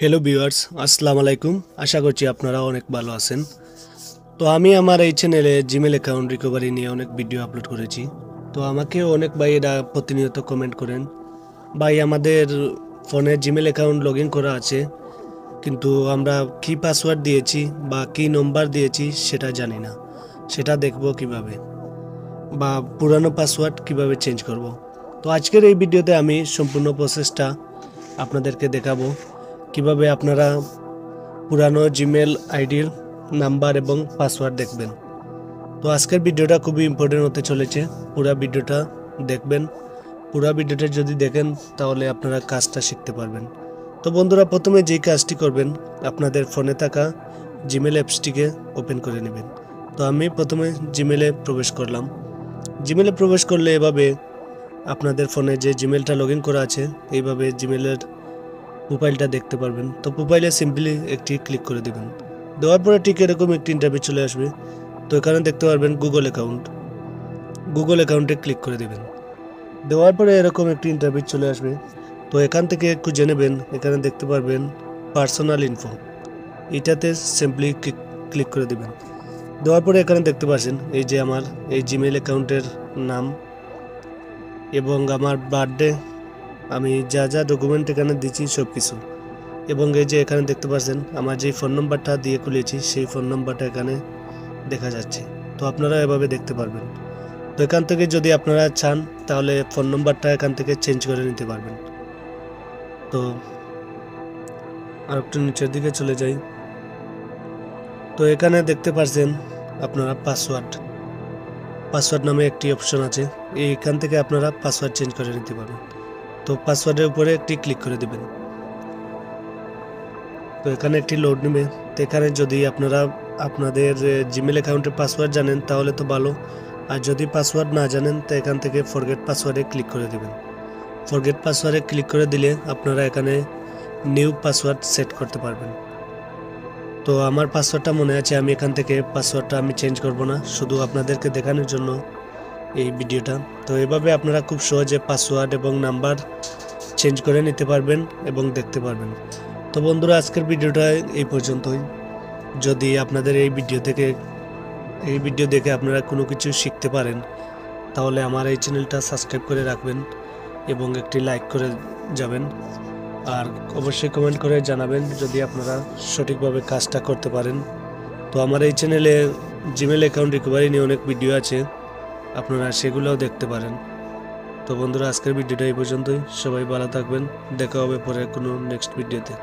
Hello viewers, আসসালামু আলাইকুম। আশা করছি আপনারা অনেক ভালো আছেন। তো আমি আমার এই চ্যানেলে জিমেল অ্যাকাউন্ট রিকভারি নিয়ে অনেক ভিডিও আপলোড করেছি। তো আমাকে অনেক ভাইয়েরা প্রতিনিয়ত কমেন্ট করেন, ভাই আমাদের ফোনে জিমেল অ্যাকাউন্ট লগ ইন করা আছে, কিন্তু আমরা কি পাসওয়ার্ড দিয়েছি বা কি নম্বর দিয়েছি সেটা জানি না, সেটা দেখব কিভাবে, বা পুরানো পাসওয়ার্ড কিভাবে চেঞ্জ করব। তো আজকের এই ভিডিওতে আমি সম্পূর্ণ প্রসেসটা আপনাদেরকে দেখাবো, কিভাবে আপনারা পুরানো জিমেল আইডির নাম্বার এবং পাসওয়ার্ড দেখবেন। তো আজকের ভিডিওটা খুবই ইম্পর্টেন্ট হতে চলেছে, পুরো ভিডিওটা দেখবেন। পুরো ভিডিওটা যদি দেখেন তাহলে আপনারা কাজটা শিখতে পারবেন। তো বন্ধুরা, প্রথমে যেই কাজটি করবেন, আপনাদের ফোনে থাকা জিমেল অ্যাপসটিকে ওপেন করে নেবেন। তো আমি প্রথমে জিমেলে প্রবেশ করলাম। জিমেলে প্রবেশ করলে এভাবে আপনাদের ফোনে যে জিমেলটা লগ ইন করা আছে, এইভাবে জিমেলের প্রোফাইলটা দেখতে পারবেন। তো প্রোফাইলে সিম্পলি একটি ক্লিক করে দেবেন। দেওয়ার পরে ঠিক এরকম একটি ইন্টারভিউ চলে আসবে। তো এখানে দেখতে পারবেন গুগল অ্যাকাউন্ট, গুগল অ্যাকাউন্টে ক্লিক করে দেবেন। দেওয়ার পরে এরকম একটি ইন্টারভিউ চলে আসবে। তো এখান থেকে একটু জেনে নেবেন, এখানে দেখতে পারবেন পার্সোনাল ইনফো, এটাতে সিম্পলি ক্লিক করে দেবেন। দেওয়ার পরে এখানে দেখতে পাচ্ছেন এই যে আমার এই জিমেল অ্যাকাউন্টের নাম এবং আমার বার্থডে, আমি যা যা ডকুমেন্ট এখানে দিচ্ছি সব কিছু, এবং এই যে এখানে দেখতে পাচ্ছেন আমার যে ফোন নাম্বারটা দিয়ে খুলেছি সেই ফোন নাম্বারটা এখানে দেখা যাচ্ছে। তো আপনারা এভাবে দেখতে পারবেন। তো এখান থেকে যদি আপনারা চান তাহলে ফোন নাম্বারটা এখান থেকে চেঞ্জ করে নিতে পারবেন। তো আর একটু নিচের দিকে চলে যাই। তো এখানে দেখতে পাচ্ছেন আপনারা পাসওয়ার্ড নামে একটি অপশন আছে, এইখান থেকে আপনারা পাসওয়ার্ড চেঞ্জ করে নিতে পারবেন। তো পাসওয়ার্ডের উপরে একটি ক্লিক করে দেবেন। তো এখানে একটি লোড নেবে। তো এখানে যদি আপনারা আপনাদের জিমেল অ্যাকাউন্টের পাসওয়ার্ড জানেন তাহলে তো ভালো, আর যদি পাসওয়ার্ড না জানেন তো এখান থেকে ফরগেট পাসওয়ার্ডে ক্লিক করে দেবেন। ফরগেট পাসওয়ার্ডে ক্লিক করে দিলে আপনারা এখানে নিউ পাসওয়ার্ড সেট করতে পারবেন। তো আমার পাসওয়ার্ডটা মনে আছে, আমি এখান থেকে পাসওয়ার্ডটা আমি চেঞ্জ করব না, শুধু আপনাদেরকে দেখানোর জন্য এই ভিডিওটা। তো এভাবে আপনারা খুব সহজে পাসওয়ার্ড এবং নাম্বার চেঞ্জ করে নিতে পারবেন এবং দেখতে পারবেন। তো বন্ধুরা, আজকের ভিডিওটা এই পর্যন্তই। যদি আপনাদের এই ভিডিও দেখে আপনারা কোনো কিছু শিখতে পারেন তাহলে আমার এই চ্যানেলটা সাবস্ক্রাইব করে রাখবেন এবং একটি লাইক করে যাবেন, আর অবশ্যই কমেন্ট করে জানাবেন যদি আপনারা সঠিকভাবে কাজটা করতে পারেন। তো আমার এই চ্যানেলে জিমেল অ্যাকাউন্ট রিকভারি নিয়ে অনেক ভিডিও আছে, আপনারা সেগুলোও দেখতে পারেন। তো বন্ধুরা, আজকের ভিডিওটা এই পর্যন্তই। সবাই ভালো থাকবেন, দেখা হবে পরে কোনো নেক্সট ভিডিওতে।